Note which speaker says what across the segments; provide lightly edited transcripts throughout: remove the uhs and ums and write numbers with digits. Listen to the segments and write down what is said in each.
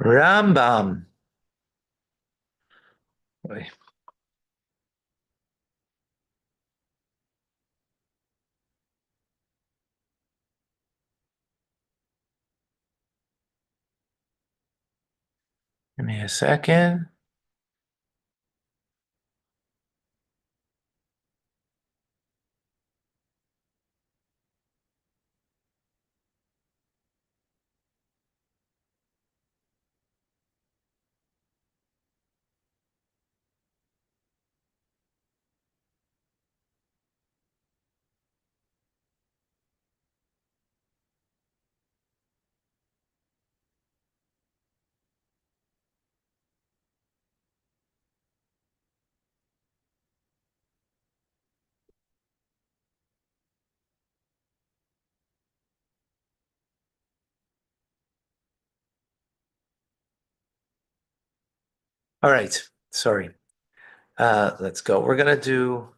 Speaker 1: Rambam. Wait, give me a second. All right, sorry. Let's go. We're gonna do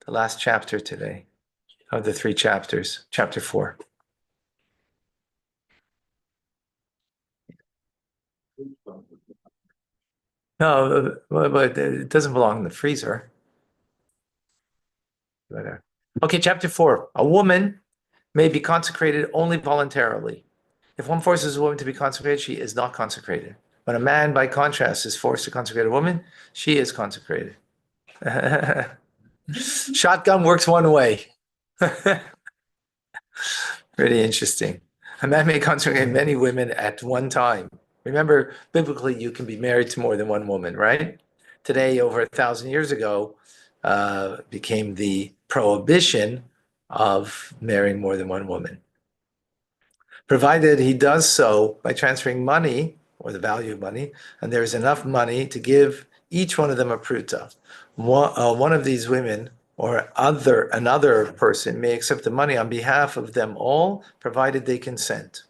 Speaker 1: the last chapter today of the three chapters, chapter 4. No, but it doesn't belong in the freezer. Okay, chapter 4. A woman may be consecrated only voluntarily. If one forces a woman to be consecrated, she is not consecrated. When a man, by contrast, is forced to consecrate a woman, she is consecrated. Shotgun works one way. Pretty interesting. A man may consecrate many women at one time. Remember, biblically, you can be married to more than one woman, right? Today, over 1,000 years ago, became the prohibition of marrying more than one woman, provided he does so by transferring money or the value of money, and there's enough money to give each one of them a pruta. One of these women or another person may accept the money on behalf of them all, provided they consent.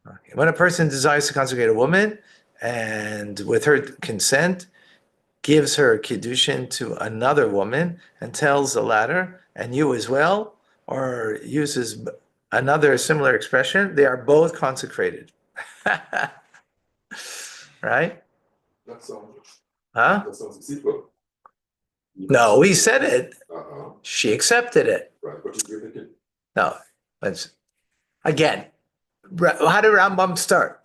Speaker 1: Okay. When a person desires to consecrate a woman and with her consent gives her kiddushin to another woman and tells the latter, and you as well, or uses another similar expression, they are both consecrated. Right?
Speaker 2: That sounds,
Speaker 1: Huh?
Speaker 2: that sounds secret.
Speaker 1: No, he said it.
Speaker 2: Uh-huh.
Speaker 1: She accepted it.
Speaker 2: Right, but you're thinking,
Speaker 1: No, let's again. How did Rambam start?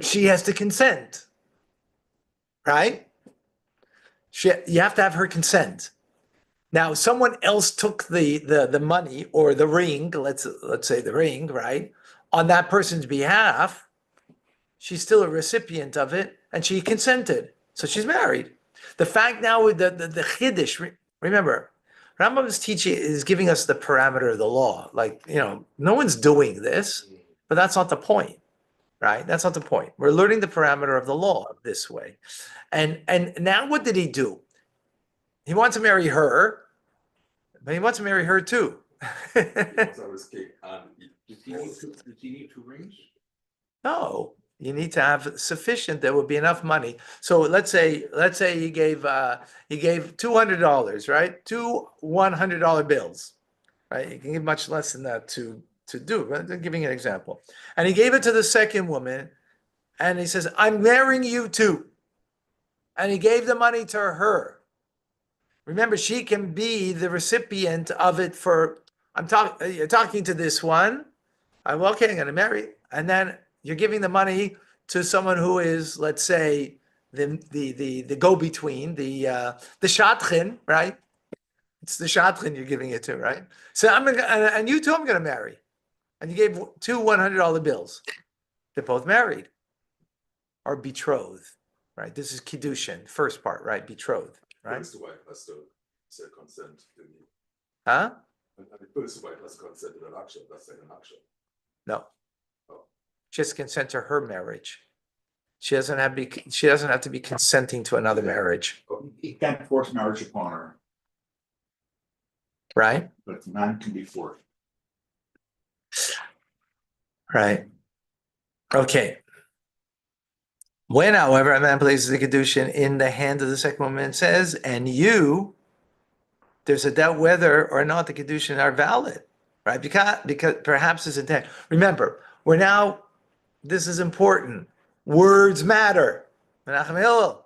Speaker 1: She has to consent, right? You have to have her consent. Now, someone else took the money or the ring, let's say the ring, right, on that person's behalf. She's still a recipient of it, and she consented, so she's married. The fact now with the chiddush, remember, Rambam's teaching is giving us the parameter of the law. Like, no one's doing this, but that's not the point, right? That's not the point. We're learning the parameter of the law this way. And now what did he do? He wants to marry her, but he wants to marry her too.
Speaker 2: once I was king, and
Speaker 3: Does he need two rings?
Speaker 1: No, you need to have sufficient. There would be enough money. So let's say he gave $200, right? Two $100 bills, right? You can give much less than that to do. But I'm giving an example, and he gave it to the second woman, and he says, "I'm marrying you too," and he gave the money to her. Remember, she can be the recipient of it for. You're talking to this one. I'm okay. I'm going to marry, and then you're giving the money to someone who is, let's say, the go-between, the shadchan, right? It's the shadchan you're giving it to, right? So and you too, I'm going to marry, and you gave two $100 bills. They're both married or betrothed, right? This is kiddushin, first part, right? Betrothed, right?
Speaker 2: first wife has to say consent to me.
Speaker 1: Huh?
Speaker 2: And the first wife has consent to an action, that's second action.
Speaker 1: No.
Speaker 2: Oh.
Speaker 1: She has to consent to her marriage. She doesn't have to be consenting to another marriage,
Speaker 3: He can't force marriage upon her,
Speaker 1: right?
Speaker 3: but the man can be forced.
Speaker 1: Right. Okay. When, however, a man places the kedushin in the hand of the second woman and says, and there's a doubt whether or not the kedushin are valid, right? Because perhaps it's intent. Remember, we're now This is important. Words matter. Menachem Hillel,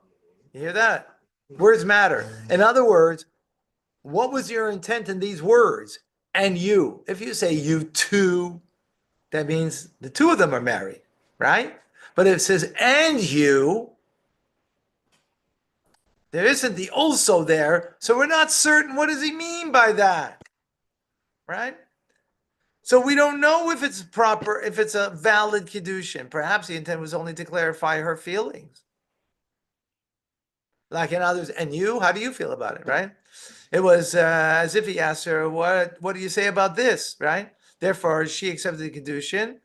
Speaker 1: you hear that? Words matter. In other words, what was your intent in these words? And you. If you say you two, that means the two of them are married, right? But if it says and you, there isn't the also there, so we're not certain what does he mean by that, right? So we don't know if it's proper, if it's a valid kiddushin. Perhaps the intent was only to clarify her feelings. Like in others, and you, how do you feel about it, right? It was as if he asked her, what do you say about this, right? Therefore, she accepted the kiddushin,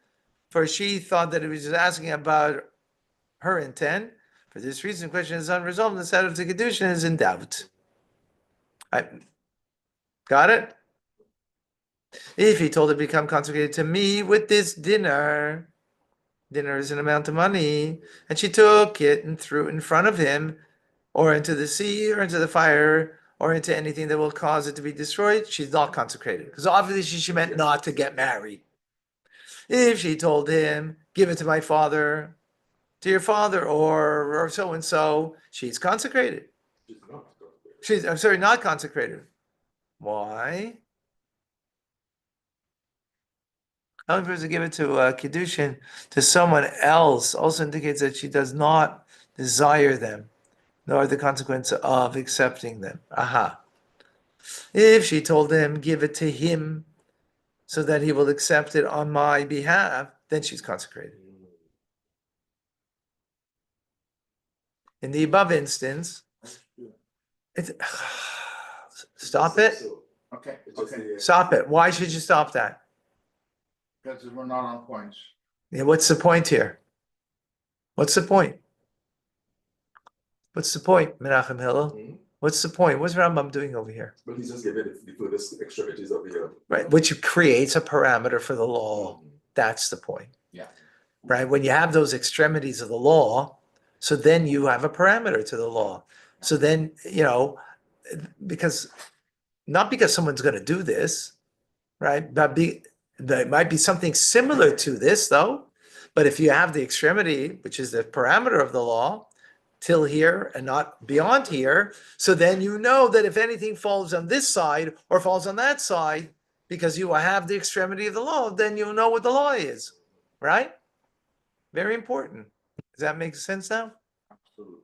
Speaker 1: for she thought that it was just asking about her intent. For this reason, the question is unresolved, and the status of the kiddushin is in doubt. Got it? If he told her to become consecrated to me with this dinner is an amount of money, and she took it and threw it in front of him, or into the sea, or into the fire, or into anything that will cause it to be destroyed, she's not consecrated. Because obviously she meant not to get married. If she told him, give it to my father, to your father, or so and so, she's consecrated. I'm sorry, not consecrated. Why? However, to give it to Kiddushin to someone else also indicates that she does not desire them, nor the consequence of accepting them. Aha. If she told him, give it to him so that he will accept it on my behalf, then she's consecrated. In the above instance, it's, stop it.
Speaker 3: Okay,
Speaker 1: Stop it. Why should you stop that?
Speaker 3: because we're not on points.
Speaker 1: Yeah, what's the point here? What's the point? What's the point, Menachem Hillel? What's the point? What's Rambam doing over here?
Speaker 2: But he's just giving the furthest extremities of the
Speaker 1: Right, which creates a parameter for the law. That's the point.
Speaker 3: Yeah.
Speaker 1: Right, when you have those extremities of the law, so then you have a parameter to the law. So then, because not because someone's going to do this, right? But there might be something similar to this, though. But if you have the extremity, which is the parameter of the law, till here and not beyond here, so then you know that if anything falls on this side or falls on that side, because you have the extremity of the law, then you know what the law is, right? Very important. Does that make sense now?
Speaker 3: Absolutely.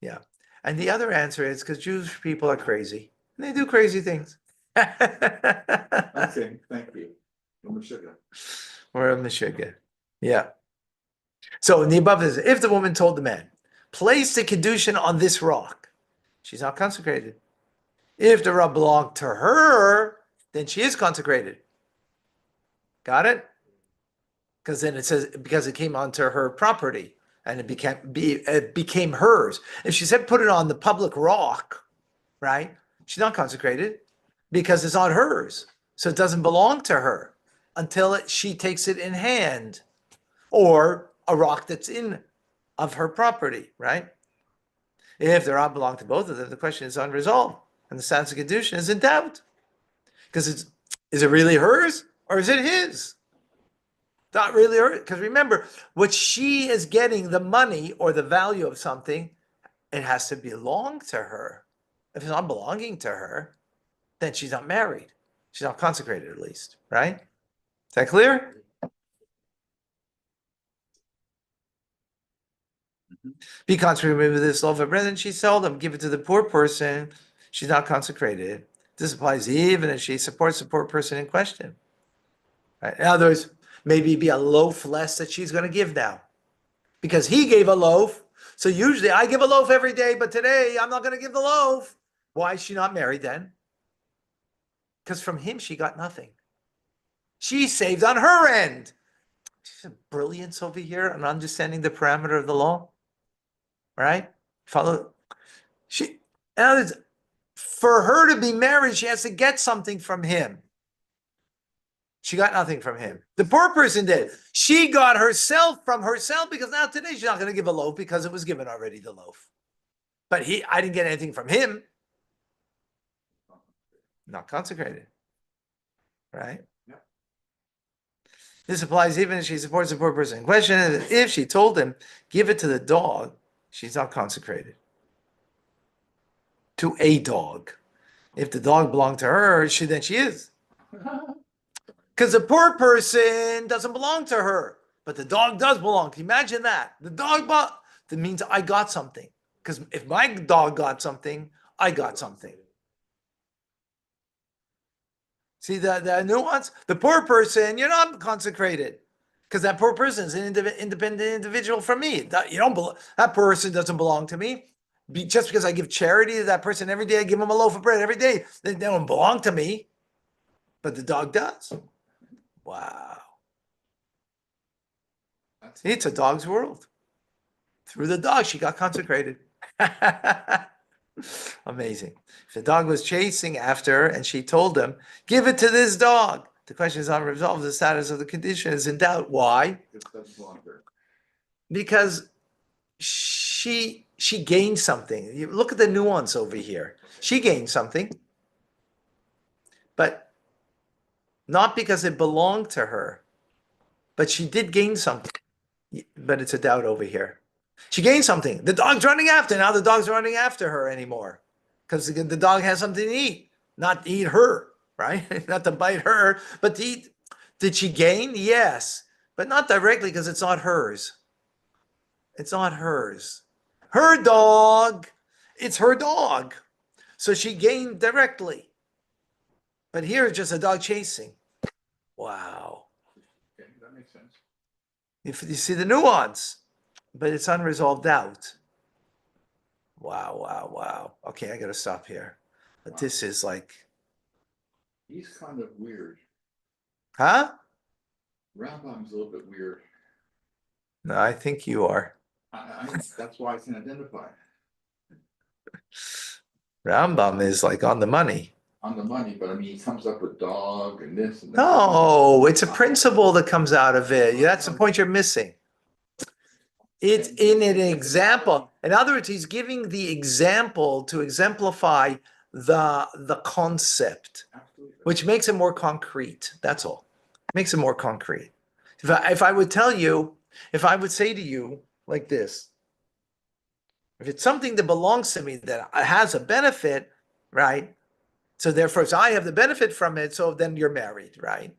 Speaker 1: Yeah. And the other answer is because Jewish people are crazy. And they do crazy things.
Speaker 3: Okay, thank you.
Speaker 1: We're a Meshuggah. Yeah. So in the above is if the woman told the man, place the Kiddushin on this rock, she's not consecrated. If the rock belonged to her, then she is consecrated. Got it? Because then it says, because it came onto her property and it became hers. If she said put it on the public rock, right? She's not consecrated because it's not hers. So it doesn't belong to her until she takes it in hand, or a rock that's in of her property, right? If the rock belonged to both of them, the question is unresolved, and the status of Kedushin is in doubt. Because is it really hers or is it his? Not really hers. Because remember, what she is getting, the money or the value of something, it has to belong to her. If it's not belonging to her, then she's not married. She's not consecrated, at least, right? Is that clear? Be consecrated with this loaf of bread, and she seldom give it to the poor person. She's not consecrated. This applies even if she supports the poor person in question. Right? In other words, maybe be a loaf less that she's going to give now, because he gave a loaf. So usually I give a loaf every day, but today I'm not going to give the loaf. Why is she not married then? Because from him she got nothing. She saved on her end. She's a brilliance over here on understanding the parameter of the law. Right? Follow. In other words, for her to be married, she has to get something from him. She got nothing from him. The poor person did. She got herself from herself, because now today she's not going to give a loaf because it was given already, the loaf. But I didn't get anything from him. Not consecrated. Right?
Speaker 3: Yeah.
Speaker 1: This applies even if she supports the poor person in question. If she told him, give it to the dog, she's not consecrated. To a dog. If the dog belonged to her, then she is. Because the poor person doesn't belong to her, but the dog does belong. Imagine that. The dog that means I got something. Because if my dog got something, I got something. See the nuance? The poor person, you're not consecrated. Because that poor person is an independent individual from me. That person doesn't belong to me. Just because I give charity to that person every day, I give them a loaf of bread every day, they don't belong to me. But the dog does. Wow. See, it's a dog's world. Through the dog, she got consecrated. Amazing. If the dog was chasing after her and she told him, give it to this dog, the question is unresolved. The status of the condition is in doubt. Why?
Speaker 3: It doesn't belong to her.
Speaker 1: Because she gained something. You look at the nuance over here. She gained something, but not because it belonged to her, but she did gain something. But it's a doubt over here. She gained something. The dog's running after. Now the dog's running after her anymore because the dog has something to eat, not to eat her, right? Not to bite her, but to eat. Did she gain? Yes, but not directly because it's not hers. It's not hers. Her dog. It's her dog. So she gained directly. But here it's just a dog chasing. Wow.
Speaker 3: Okay, that makes sense.
Speaker 1: If you see the nuance, but it's unresolved doubt. Wow, wow, wow. Okay, I got to stop here. But this is like,
Speaker 3: He's kind of weird.
Speaker 1: huh?
Speaker 3: Rambam's a little bit weird.
Speaker 1: No, I think you are.
Speaker 3: That's why I can identify.
Speaker 1: Rambam is like on the money.
Speaker 3: On the money, but I mean, he comes up with dog and this and that.
Speaker 1: No, it's a principle that comes out of it. That's the point you're missing. It's in an example. In other words, he's giving the example to exemplify the concept,
Speaker 3: Absolutely.
Speaker 1: which makes it more concrete. That's all. Makes it more concrete. If I would tell you, if I would say to you like this, if it's something that belongs to me that has a benefit, right? So therefore, so I have the benefit from it, so then you're married, right?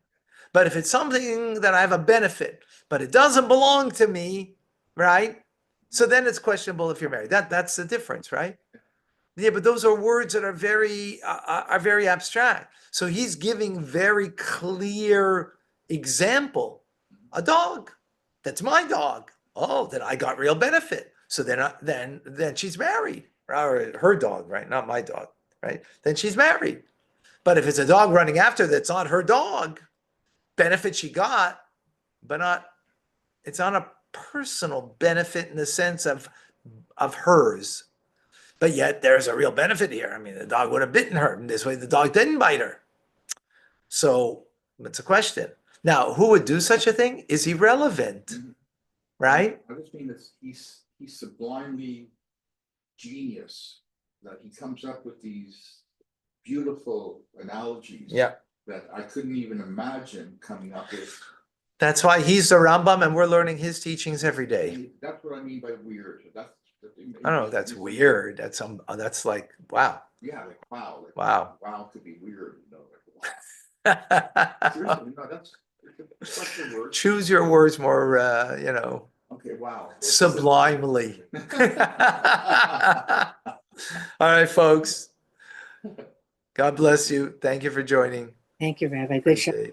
Speaker 1: But if it's something that I have a benefit, but it doesn't belong to me, right? So then it's questionable if you're married. That's the difference, right? Yeah, but those are words that are very abstract. So he's giving very clear example. A dog, that's my dog. Oh, then I got real benefit. So then she's married, or her dog, right? Not my dog, right? Then she's married. But if it's a dog running after that's not her dog, benefit she got, but it's not a personal benefit in the sense of hers. But yet there's a real benefit here. I mean, the dog would have bitten her. And this way the dog didn't bite her. So it's a question. Now, who would do such a thing is irrelevant, right?
Speaker 3: I just mean that he's sublimely genius, that he comes up with these beautiful analogies.
Speaker 1: Yeah.
Speaker 3: That I couldn't even imagine coming up with.
Speaker 1: That's why he's the Rambam and we're learning his teachings every day.
Speaker 3: And that's what I mean by weird. That's the thing.
Speaker 1: I don't know if that's weird. That's like, wow.
Speaker 3: Yeah, like wow. Like,
Speaker 1: Wow.
Speaker 3: Wow could be weird, you know. Like, wow. Seriously, no, that's a word.
Speaker 1: Choose your words more,
Speaker 3: Okay, wow.
Speaker 1: sublimely. All right, folks. God bless you. Thank you for joining.
Speaker 4: Thank you, Rabbi. Good show.
Speaker 1: Appreciate it.